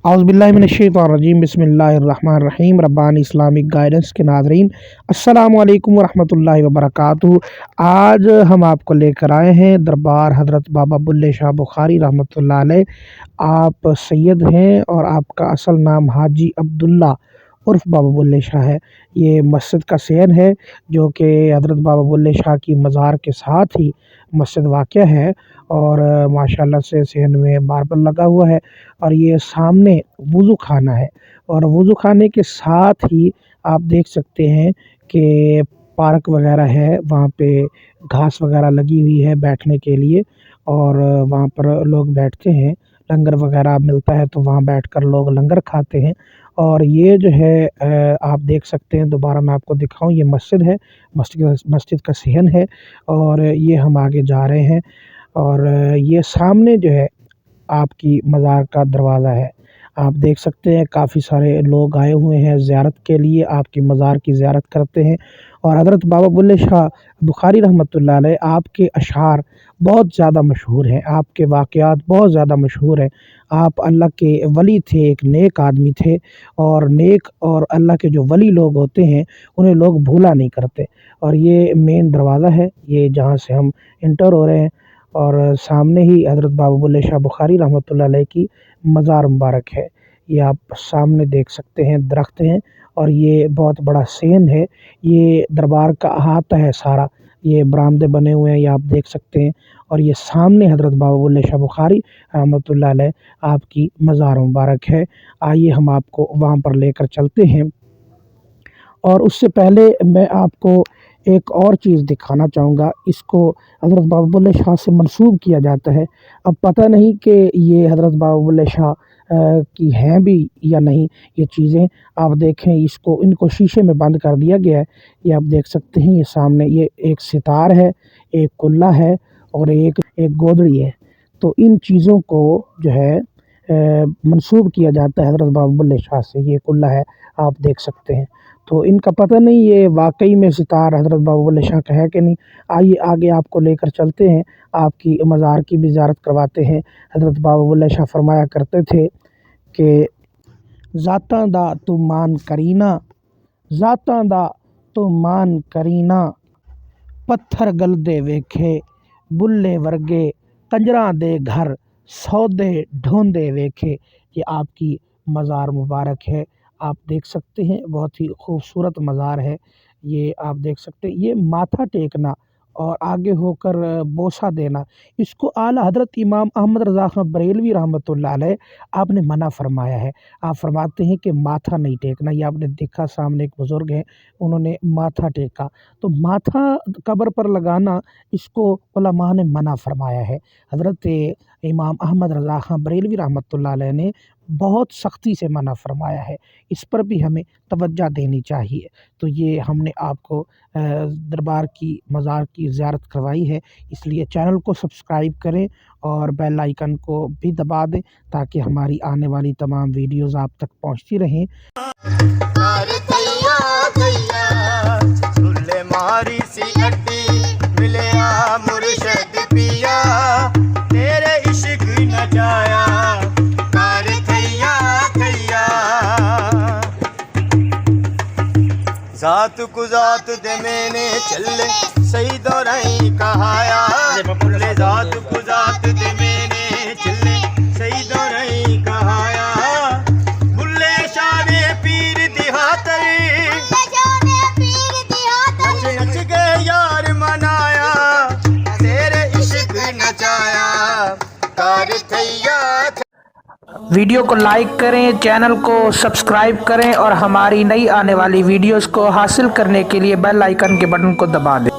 औज़ुबिल्लाहिमिनश्शैतानिर्रजीम बिस्मिल्लाहिर्रहमानिर्रहीम। Rabbani Islamic guidance के नाज़रीन, अस्सलामु अलैकुम वरहमतुल्लाहि वबरकातुहू। आज हम आपको लेकर आए हैं दरबार हज़रत बाबा बुल्ले शाह बुखारी रहमतुल्लाह अलैह। आप सैयद हैं और आपका असल नाम हाजी अब्दुल्ला उर्फ़ बाबा बुल्ले शाह है। ये मस्जिद का सेहन है जो कि हज़रत बाबा बुल्ले शाह की मज़ार के साथ ही मस्जिद वाक़या है और माशाअल्लाह से सेहन में मार्बल लगा हुआ है और ये सामने वज़ू खाना है और वज़ू खाने के साथ ही आप देख सकते हैं कि पार्क वगैरह है, वहाँ पे घास वगैरह लगी हुई है बैठने के लिए और वहाँ पर लोग बैठते हैं। लंगर वगैरह मिलता है तो वहाँ बैठकर लोग लंगर खाते हैं और ये जो है आप देख सकते हैं, दोबारा मैं आपको दिखाऊँ, ये मस्जिद है, मस्जिद का सेहन है और ये हम आगे जा रहे हैं और ये सामने जो है आपकी मज़ार का दरवाज़ा है। आप देख सकते हैं काफ़ी सारे लोग आए हुए हैं ज़ियारत के लिए, आपकी मज़ार की ज़ियारत करते हैं और हज़रत बाबा बुल्ले शाह बुखारी रहमतुल्लाह अलैह आपके अशआर बहुत ज़्यादा मशहूर हैं, आपके वाक़यात बहुत ज़्यादा मशहूर हैं। आप अल्लाह के वली थे, एक नेक आदमी थे और नेक और अल्लाह के जो वली लोग होते हैं उन्हें लोग भूला नहीं करते। और ये मेन दरवाज़ा है, ये जहाँ से हम एंटर हो रहे हैं और सामने ही हज़रत बाबा बुल्ले शाह बुखारी रहमतुल्लाह अलैह की मज़ार मुबारक है। ये आप सामने देख सकते हैं, दरख्त हैं और ये बहुत बड़ा सेहन है। ये दरबार का अहाता है सारा, ये बरामदे बने हुए हैं, ये आप देख सकते हैं और ये सामने हज़रत बाबा बुल्ले शाह बुखारी रहमतुल्लाह अलैह आपकी मज़ार मुबारक है। आइए हम आपको वहाँ पर लेकर चलते हैं और उससे पहले मैं आपको एक और चीज़ दिखाना चाहूँगा। इसको हज़रत बाबा बुल्ले शाह से मंसूब किया जाता है। अब पता नहीं कि ये हज़रत बाबा बुल्ले शाह की हैं भी या नहीं ये चीज़ें। आप देखें, इसको इनको शीशे में बंद कर दिया गया है। ये आप देख सकते हैं, ये सामने ये एक सितार है, एक कुल्ला है और एक गोदड़ी है। तो इन चीज़ों को जो है मंसूब किया जाता है हज़रत बाबा बुल्ले शाह से। ये कुल्ला है, आप देख सकते हैं। तो इनका पता नहीं ये वाक़ई में सितार हज़रत बाबा बुल्ले शाह का है कि नहीं। आइए आगे आपको लेकर चलते हैं, आपकी मज़ार की भी ज़ियारत करवाते हैं। हज़रत बाबा बुल्ले शाह फरमाया करते थे कि ज़ातां दा तू मान करीना, ज़ातां दा तू मान करीना, पत्थर गलदे वेखे, बुल्ले वर्गे कंजरां दे घर सौदे ढोंदे वेखे। ये आपकी मज़ार मुबारक है, आप देख सकते हैं, बहुत ही खूबसूरत मज़ार है। ये आप देख सकते हैं, ये माथा टेकना और आगे होकर बोसा देना, इसको आला हज़रत इमाम अहमद रज़ा ख़ान बरेलवी रहमतुल्लाह अलैह आपने मना फरमाया है। आप फरमाते हैं कि माथा नहीं टेकना। ये आपने देखा, सामने एक बुज़ुर्ग हैं, उन्होंने माथा टेका, तो माथा कब्र पर लगाना इसको उलमा ने मना फरमाया है। हज़रत इमाम अहमद रज़ा ख़ान बरेलवी रहमतुल्लाह अलैह ने बहुत सख्ती से मना फरमाया है, इस पर भी हमें तवज्जो देनी चाहिए। तो ये हमने आपको दरबार की मज़ार की ज़ियारत करवाई है, इसलिए चैनल को सब्सक्राइब करें और बेल आइकन को भी दबा दें ताकि हमारी आने वाली तमाम वीडियोज़ आप तक पहुँचती रहें। ज़ात को ज़ात दे मैंने चले सही दौराई कहाया, बुल्ले ज़ात को ज़ात दे मैंने चले सही दौराई कहाया, बुल्ले शाह ने पीर दिहातर नच के यार मनाया, तेरे इश्क नचाया कार थैया। वीडियो को लाइक करें, चैनल को सब्सक्राइब करें और हमारी नई आने वाली वीडियोस को हासिल करने के लिए बेल आइकन के बटन को दबा दें।